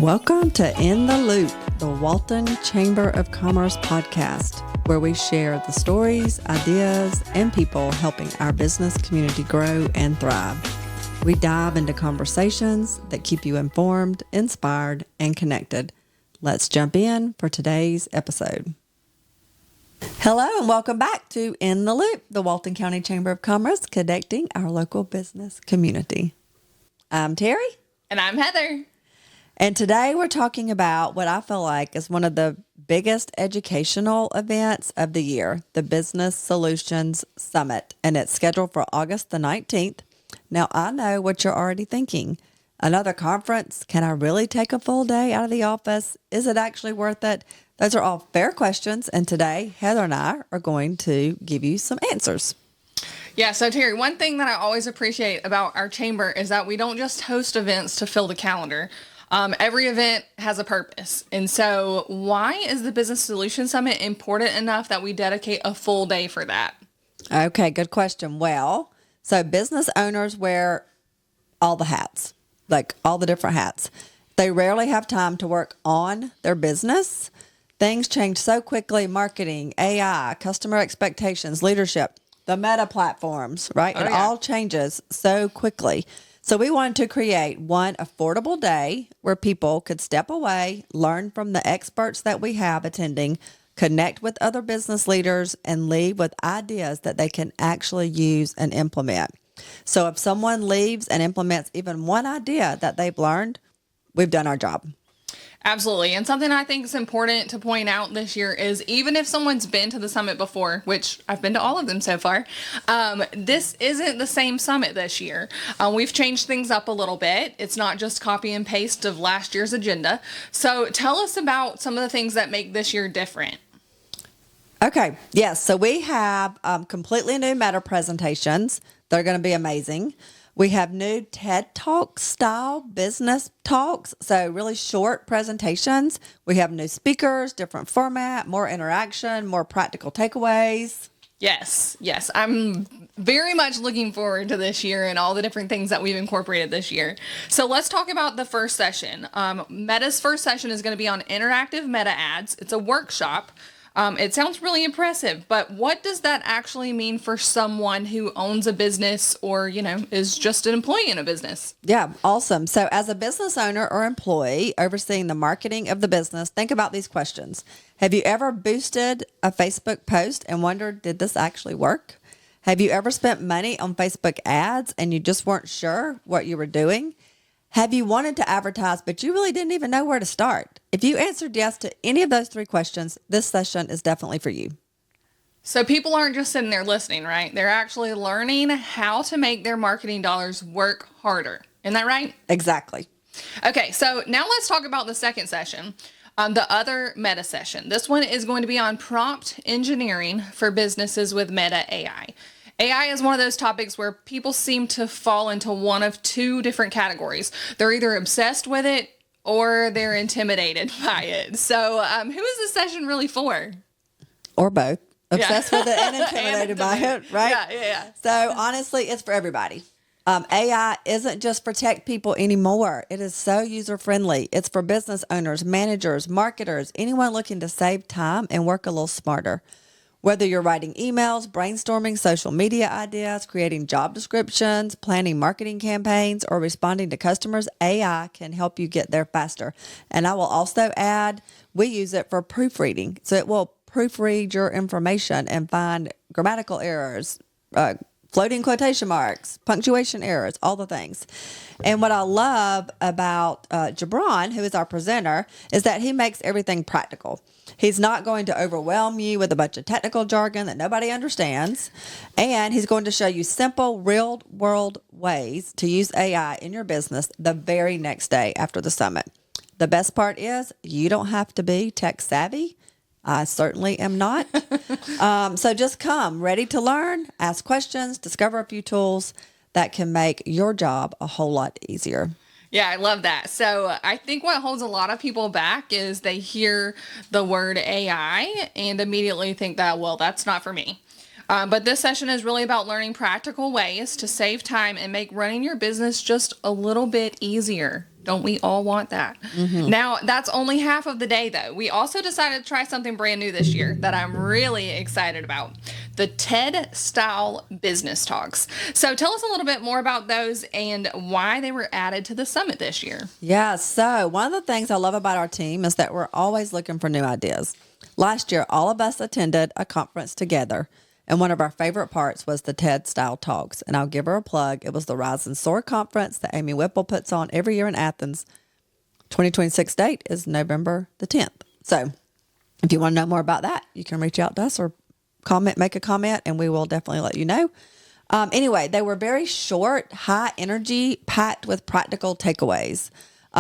Welcome to In the Loop, the Walton Chamber of Commerce podcast, where we share the stories, ideas, and people helping our business community grow and thrive. We dive into conversations that keep you informed, inspired, and connected. Let's jump in for today's episode. Hello and welcome back to In the Loop, the Walton County Chamber of Commerce, connecting our local business community. I'm Teri. And I'm Heather. And today we're talking about what I feel like is one of the biggest educational events of the year, the Business Solutions Summit. And it's scheduled for August the 19th. Now, I know what you're already thinking. Another conference? Can I really take a full day out of the office? Is it actually worth it? Those are all fair questions. And today, Heather and I are going to give you some answers. Yeah, so Teri, one thing that I always appreciate about our chamber is that we don't just host events to fill the calendar. Every event has a purpose. And so why is the Business Solutions Summit important enough that we dedicate a full day for that? Okay, good question. Well, so business owners wear all the hats, like all the different hats. They rarely have time to work on their business. Things change so quickly: marketing, AI, customer expectations, leadership, the meta platforms, right? It all changes so quickly. So we wanted to create one affordable day where people could step away, learn from the experts that we have attending, connect with other business leaders, and leave with ideas that they can actually use and implement. So if someone leaves and implements even one idea that they've learned, we've done our job. Absolutely. And something I think is important to point out this year is even if someone's been to the summit before, which I've been to all of them so far, this isn't the same summit this year. We've changed things up a little bit. It's not just copy and paste of last year's agenda. So tell us about some of the things that make this year different. Okay. Yes. So we have completely new meta presentations. They're going to be amazing. We have new TED Talk style business talks, so really short presentations. We have new speakers, different format, more interaction, more practical takeaways. Yes. I'm very much looking forward to this year and all the different things that we've incorporated this year. So let's talk about the first session. Meta's first session is going to be on interactive meta ads. It's a workshop. It sounds really impressive, but what does that actually mean for someone who owns a business or, is just an employee in a business? Yeah, awesome. So as a business owner or employee overseeing the marketing of the business, think about these questions. Have you ever boosted a Facebook post and wondered, did this actually work? Have you ever spent money on Facebook ads and you just weren't sure what you were doing? Have you wanted to advertise, but you really didn't even know where to start? If you answered yes to any of those three questions, this session is definitely for you. So people aren't just sitting there listening, right? They're actually learning how to make their marketing dollars work harder. Isn't that right? Exactly. Okay, so now let's talk about the second session, the other meta session. This one is going to be on prompt engineering for businesses with meta AI. AI is one of those topics where people seem to fall into one of two different categories. They're either obsessed with it or they're intimidated by it. So who is this session really for? Or both. Obsessed with it and intimidated by it, right? Yeah. So honestly, it's for everybody. AI isn't just for tech people anymore. It is so user-friendly. It's for business owners, managers, marketers, anyone looking to save time and work a little smarter. Whether you're writing emails, brainstorming social media ideas, creating job descriptions, planning marketing campaigns, or responding to customers, AI can help you get there faster. And I will also add, we use it for proofreading. So it will proofread your information and find grammatical errors, floating quotation marks, punctuation errors, all the things. And what I love about Jabron, who is our presenter, is that he makes everything practical. He's not going to overwhelm you with a bunch of technical jargon that nobody understands. And he's going to show you simple, real-world ways to use AI in your business the very next day after the summit. The best part is you don't have to be tech savvy. I certainly am not. So just come ready to learn, ask questions, discover a few tools that can make your job a whole lot easier. Yeah, I love that. So I think what holds a lot of people back is they hear the word AI and immediately think that, well, that's not for me. But this session is really about learning practical ways to save time and make running your business just a little bit easier. Don't we all want that? Now, that's only half of the day, though. We also decided to try something brand new this year that I'm really excited about. The TED-style business talks. So tell us a little bit more about those and why they were added to the summit this year. Yeah, so one of the things I love about our team is that we're always looking for new ideas. Last year, all of us attended a conference together, and one of our favorite parts was the TED-style talks. And I'll give her a plug. It was the Rise and Soar conference that Amy Whipple puts on every year in Athens. 2026 date is November the 10th. So if you want to know more about that, you can reach out to us or make a comment, and we will definitely let you know. Anyway, they were very short, high energy, packed with practical takeaways.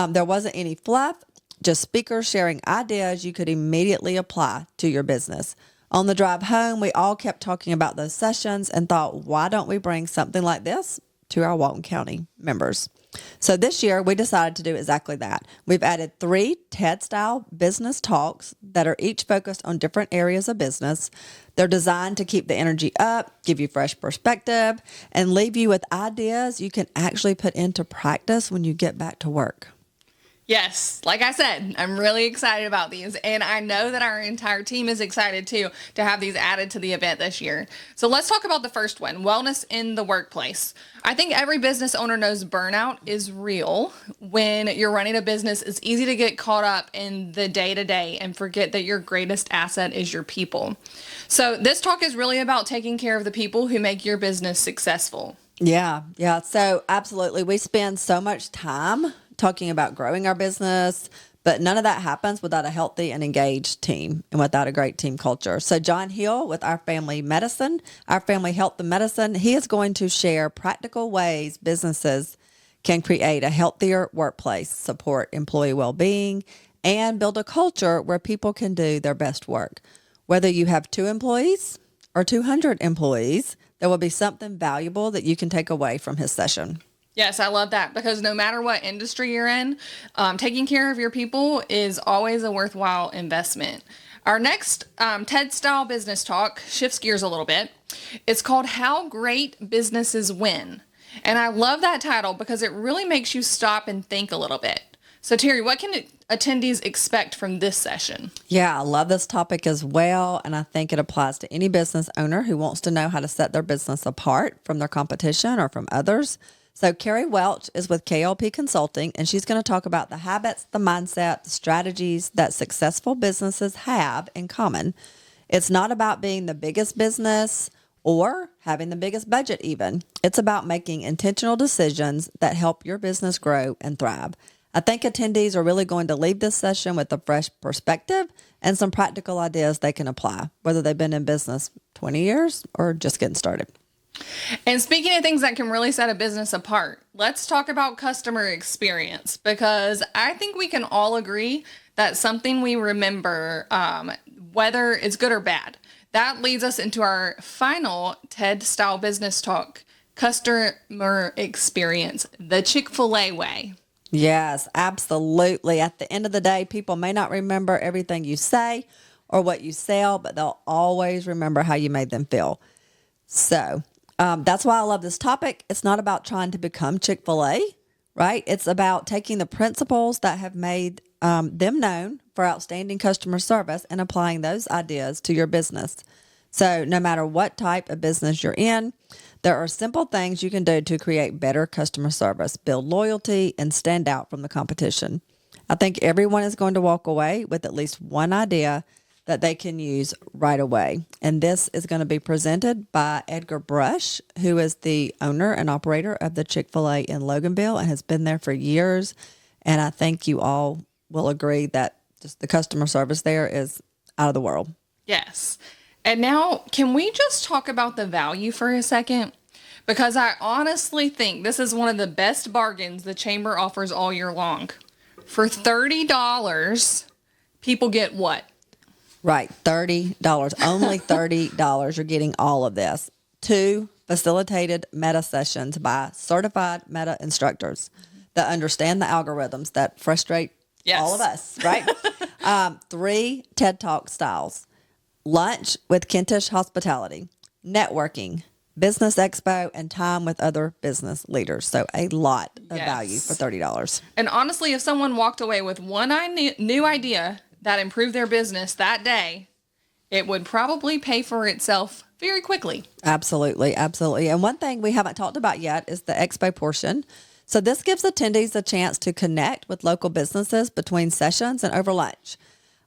There wasn't any fluff, just speakers sharing ideas you could immediately apply to your business. On the drive home, we all kept talking about those sessions and thought, why don't we bring something like this to our Walton County members? So this year, we decided to do exactly that. We've added 3 TED-style business talks that are each focused on different areas of business. They're designed to keep the energy up, give you fresh perspective, and leave you with ideas you can actually put into practice when you get back to work. Yes, like I said, I'm really excited about these, and I know that our entire team is excited too to have these added to the event this year. So let's talk about the first one, wellness in the workplace. I think every business owner knows burnout is real. When you're running a business, it's easy to get caught up in the day-to-day and forget that your greatest asset is your people. So this talk is really about taking care of the people who make your business successful. Yeah. So absolutely. We spend so much time talking about growing our business, but none of that happens without a healthy and engaged team and without a great team culture. So John Hill with our family health and medicine, he is going to share practical ways businesses can create a healthier workplace, support employee well-being, and build a culture where people can do their best work. Whether you have 2 employees or 200 employees, there will be something valuable that you can take away from his session. Yes, I love that, because no matter what industry you're in, taking care of your people is always a worthwhile investment. Our next TED-style business talk shifts gears a little bit. It's called How Great Businesses Win. And I love that title because it really makes you stop and think a little bit. So Teri, what can attendees expect from this session? Yeah, I love this topic as well, and I think it applies to any business owner who wants to know how to set their business apart from their competition or from others. So Carrie Welch is with KLP Consulting, and she's going to talk about the habits, the mindset, the strategies that successful businesses have in common. It's not about being the biggest business or having the biggest budget even. It's about making intentional decisions that help your business grow and thrive. I think attendees are really going to leave this session with a fresh perspective and some practical ideas they can apply, whether they've been in business 20 years or just getting started. And speaking of things that can really set a business apart, let's talk about customer experience, because I think we can all agree that something we remember, whether it's good or bad. That leads us into our final TED-style business talk, customer experience, the Chick-fil-A way. Yes, absolutely. At the end of the day, people may not remember everything you say or what you sell, but they'll always remember how you made them feel. So that's why I love this topic. It's not about trying to become Chick-fil-A, right? It's about taking the principles that have made them known for outstanding customer service and applying those ideas to your business. So no matter what type of business you're in, there are simple things you can do to create better customer service, build loyalty, and stand out from the competition. I think everyone is going to walk away with at least one idea that they can use right away. And this is going to be presented by Edgar Brush, who is the owner and operator of the Chick-fil-A in Loganville and has been there for years. And I think you all will agree that just the customer service there is out of the world. Yes. And now, can we just talk about the value for a second? Because I honestly think this is one of the best bargains the Chamber offers all year long. For $30, people get what? Right, $30. Only $30. You're getting all of this. 2 facilitated meta sessions by certified meta instructors that understand the algorithms that frustrate all of us, right? 3 TED Talk styles. Lunch with Kentish hospitality, networking, business expo, and time with other business leaders. So a lot of Yes. value for $30. And honestly, if someone walked away with one new idea that improved their business that day, it would probably pay for itself very quickly. Absolutely. Absolutely. And one thing we haven't talked about yet is the expo portion. So this gives attendees a chance to connect with local businesses between sessions and over lunch.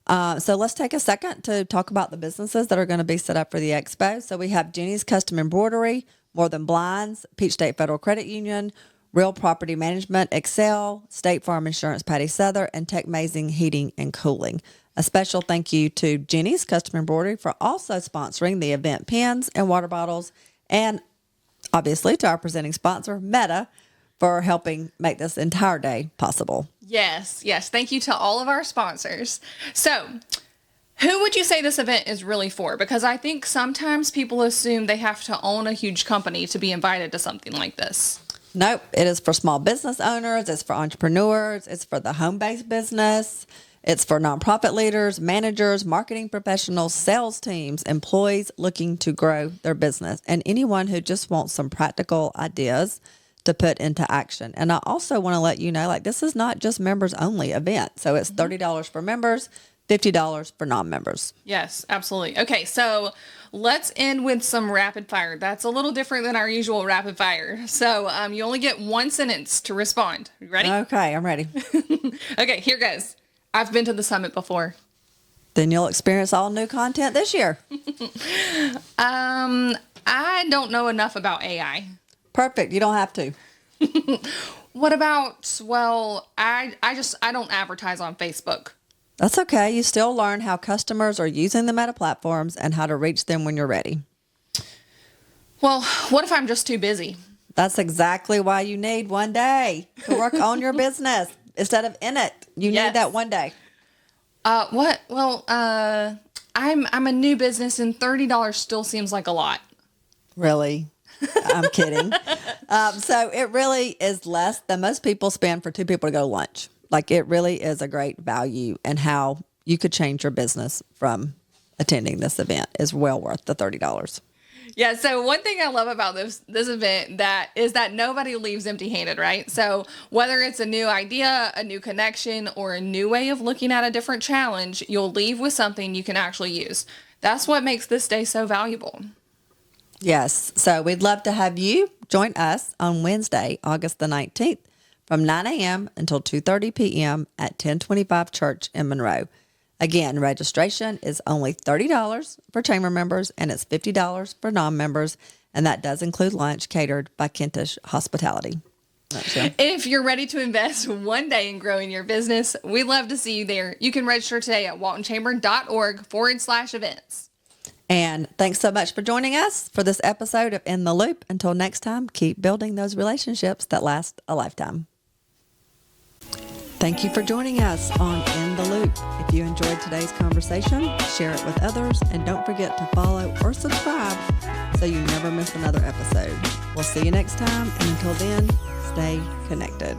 So let's take a second to talk about the businesses that are going to be set up for the expo. So we have Jenny's Custom Embroidery, More Than Blinds, Peach State Federal Credit Union, Real Property Management, Excel, State Farm Insurance, Patty Souther, and Tech Mazing Heating and Cooling. A special thank you to Jenny's Custom Embroidery for also sponsoring the event pins and water bottles, and obviously to our presenting sponsor, Meta, for helping make this entire day possible. Yes. Thank you to all of our sponsors. So, who would you say this event is really for? Because I think sometimes people assume they have to own a huge company to be invited to something like this. Nope. It is for small business owners. It's for entrepreneurs. It's for the home-based business. It's for nonprofit leaders, managers, marketing professionals, sales teams, employees looking to grow their business, and anyone who just wants some practical ideas to put into action. And I also want to let you know, like, this is not just members only event. So it's $30 for members, $50 for non-members. Yes, absolutely. Okay, so let's end with some rapid fire. That's a little different than our usual rapid fire. So you only get one sentence to respond. You ready? Okay, I'm ready. Okay, here goes. I've been to the summit before. Then you'll experience all new content this year. I don't know enough about AI. Perfect. You don't have to. What about, well, I don't advertise on Facebook. That's okay. You still learn how customers are using the Meta platforms and how to reach them when you're ready. Well, what if I'm just too busy? That's exactly why you need one day to work on your business instead of in it. You Yes. need that one day. What? Well, I'm a new business and $30 still seems like a lot. Really? I'm kidding. So it really is less than most people spend for two people to go to lunch. Like, it really is a great value, and how you could change your business from attending this event is well worth the $30. Yeah, so one thing I love about this event is that nobody leaves empty-handed, right? So whether it's a new idea, a new connection, or a new way of looking at a different challenge, you'll leave with something you can actually use. That's what makes this day so valuable. Yes. So we'd love to have you join us on Wednesday, August the 19th from 9 a.m. until 2:30 p.m. at 1025 Church in Monroe. Again, registration is only $30 for chamber members, and it's $50 for non-members, and that does include lunch catered by Kentish Hospitality. If you're ready to invest one day in growing your business, we'd love to see you there. You can register today at waltonchamber.org/events. And thanks so much for joining us for this episode of In the Loop. Until next time, keep building those relationships that last a lifetime. Thank you for joining us on In the Loop. If you enjoyed today's conversation, share it with others, and don't forget to follow or subscribe so you never miss another episode. We'll see you next time, and until then, stay connected.